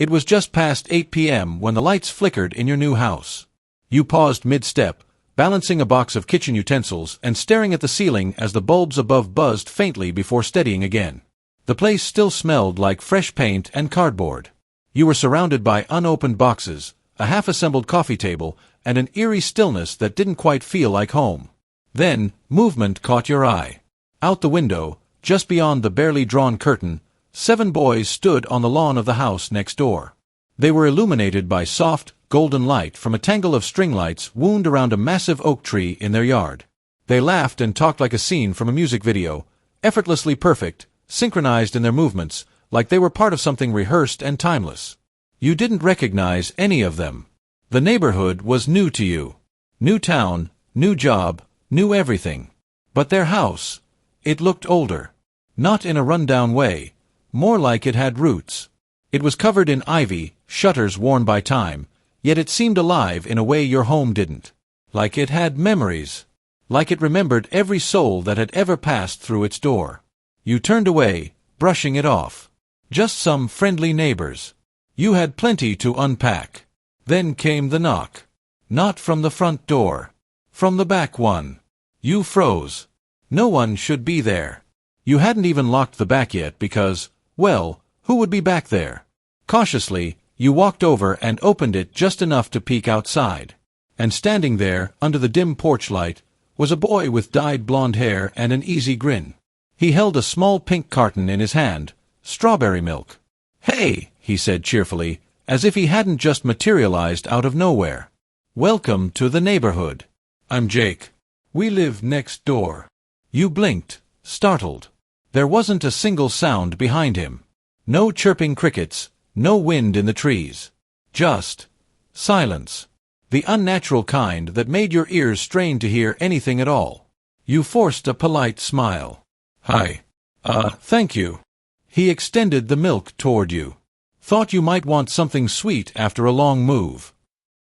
It was just past 8 p.m. when the lights flickered in your new house. You paused mid-step, balancing a box of kitchen utensils and staring at the ceiling as the bulbs above buzzed faintly before steadying again. The place still smelled like fresh paint and cardboard. You were surrounded by unopened boxes, a half-assembled coffee table, and an eerie stillness that didn't quite feel like home. Then, movement caught your eye. Out the window, just beyond the barely drawn curtain, 7 boys stood on the lawn of the house next door. They were illuminated by soft, golden light from a tangle of string lights wound around a massive oak tree in their yard. They laughed and talked like a scene from a music video, effortlessly perfect, synchronized in their movements, like they were part of something rehearsed and timeless. You didn't recognize any of them. The neighborhood was new to you. New town, new job, new everything. But their house, it looked older. Not in a rundown way, more like it had roots. It was covered in ivy, shutters worn by time, yet it seemed alive in a way your home didn't. Like it had memories. Like it remembered every soul that had ever passed through its door. You turned away, brushing it off. Just some friendly neighbors. You had plenty to unpack. Then came the knock. Not from the front door. From the back one. You froze. No one should be there. You hadn't even locked the back yet because, well, who would be back there? Cautiously, you walked over and opened it just enough to peek outside. And standing there, under the dim porch light, was a boy with dyed blonde hair and an easy grin. He held a small pink carton in his hand, strawberry milk. "Hey," he said cheerfully, as if he hadn't just materialized out of nowhere. "Welcome to the neighborhood. I'm Jake. We live next door." You blinked, startled. There wasn't a single sound behind him. No chirping crickets, no wind in the trees. Just silence. The unnatural kind that made your ears strain to hear anything at all. You forced a polite smile. "Hi. Thank you." He extended the milk toward you. Thought you might want something sweet after a long move.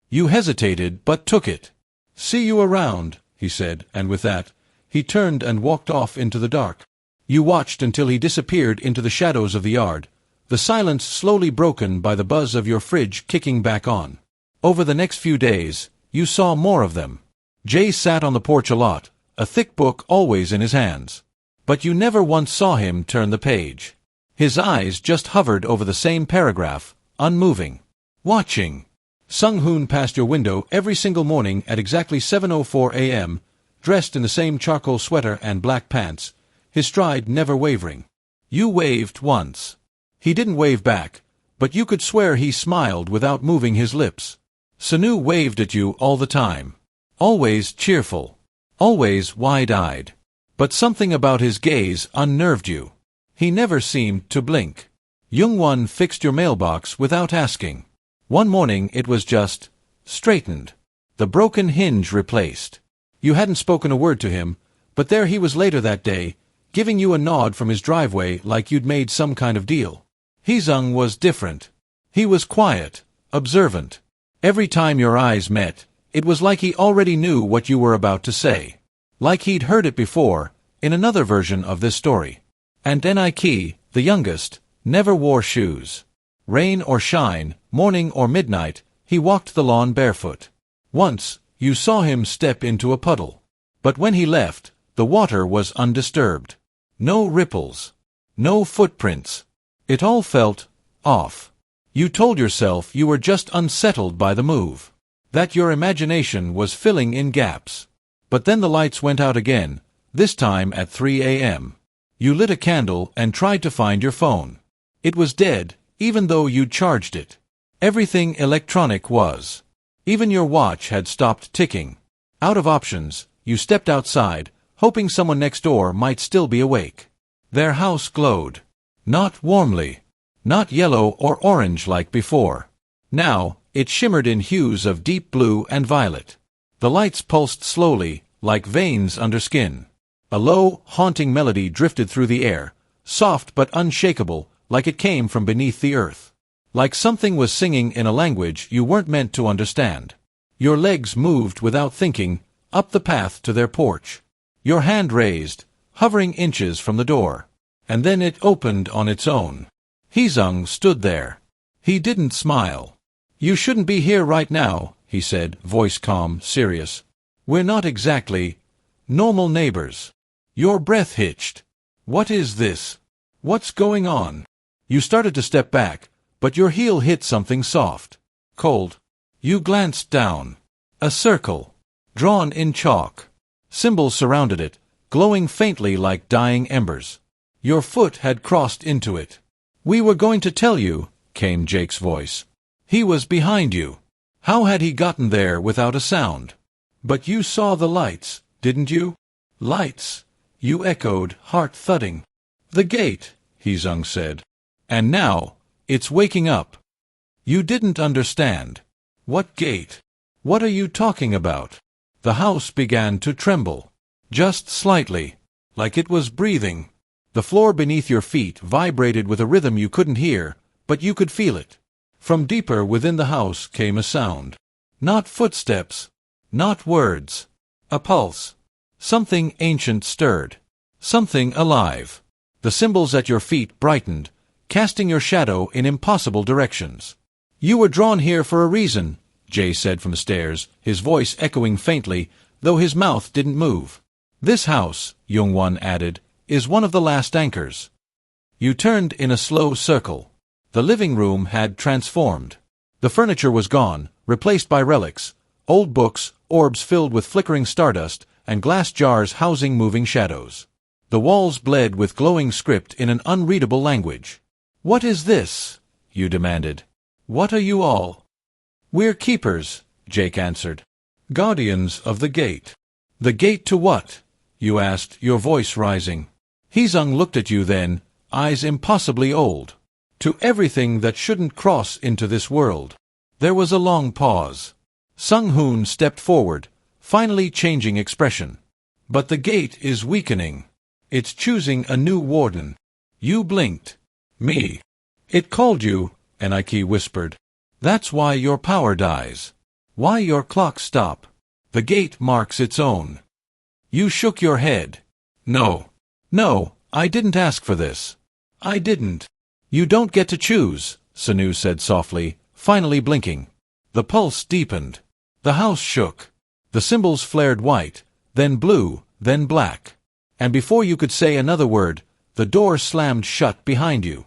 You hesitated but took it. "See you around," he said, and with that, he turned and walked off into the dark. You watched until he disappeared into the shadows of the yard, the silence slowly broken by the buzz of your fridge kicking back on. Over the next few days, you saw more of them. Jay sat on the porch a lot, a thick book always in his hands. But you never once saw him turn the page. His eyes just hovered over the same paragraph, unmoving. Watching. Sung-hoon passed your window every single morning at exactly 7:04 a.m., dressed in the same charcoal sweater and black pants, his stride never wavering. You waved once. He didn't wave back, but you could swear he smiled without moving his lips. Sanu waved at you all the time. Always cheerful. Always wide-eyed. But something about his gaze unnerved you. He never seemed to blink. Youngwon fixed your mailbox without asking. One morning it was just straightened. The broken hinge replaced. You hadn't spoken a word to him, but there he was later that day, giving you a nod from his driveway like you'd made some kind of deal. Heesung was different. He was quiet, observant. Every time your eyes met, it was like he already knew what you were about to say. Like he'd heard it before, in another version of this story. And ENHYPEN, the youngest, never wore shoes. Rain or shine, morning or midnight, he walked the lawn barefoot. Once, you saw him step into a puddle. But when he left, the water was undisturbed. No ripples. No footprints. It all felt off. You told yourself you were just unsettled by the move. That your imagination was filling in gaps. But then the lights went out again, this time at 3 a.m. You lit a candle and tried to find your phone. It was dead, even though you'd charged it. Everything electronic was. Even your watch had stopped ticking. Out of options, you stepped outside, hoping someone next door might still be awake. Their house glowed. Not warmly. Not yellow or orange like before. Now, it shimmered in hues of deep blue and violet. The lights pulsed slowly, like veins under skin. A low, haunting melody drifted through the air, soft but unshakable, like it came from beneath the earth. Like something was singing in a language you weren't meant to understand. Your legs moved without thinking, up the path to their porch. Your hand raised, hovering inches from the door. And then it opened on its own. Heesung stood there. He didn't smile. You shouldn't be here right now, he said, voice calm, serious. We're not exactly normal neighbors. Your breath hitched. What is this? What's going on? You started to step back, but your heel hit something soft. Cold. You glanced down. A circle. Drawn in chalk. Symbols surrounded it, glowing faintly like dying embers. Your foot had crossed into it. We were going to tell you, came Jake's voice. He was behind you. How had he gotten there without a sound? But you saw the lights, didn't you? Lights, you echoed, heart thudding. The gate, Hizung said. And now, it's waking up. You didn't understand. What gate? What are you talking about? The house began to tremble. Just slightly, like it was breathing. The floor beneath your feet vibrated with a rhythm you couldn't hear, but you could feel it. From deeper within the house came a sound. Not footsteps. Not words. A pulse. Something ancient stirred. Something alive. The symbols at your feet brightened, casting your shadow in impossible directions. You were drawn here for a reason, Jay said from the stairs, his voice echoing faintly, though his mouth didn't move. This house, Youngwon added, is one of the last anchors. You turned in a slow circle. The living room had transformed. The furniture was gone, replaced by relics, old books, orbs filled with flickering stardust, and glass jars housing moving shadows. The walls bled with glowing script in an unreadable language. What is this? You demanded. What are you all? We're keepers, Jake answered. Guardians of the gate. The gate to what? You asked, your voice rising. Hizung looked at you then, eyes impossibly old. To everything that shouldn't cross into this world. There was a long pause. Sung-hoon stepped forward, finally changing expression. But the gate is weakening. It's choosing a new warden. You blinked. Me. It called you, ENHYPEN whispered. That's why your power dies. Why your clocks stop. The gate marks its own. You shook your head. No. No, I didn't ask for this. I didn't. You don't get to choose, Sanu said softly, finally blinking. The pulse deepened. The house shook. The symbols flared white, then blue, then black. And before you could say another word, the door slammed shut behind you.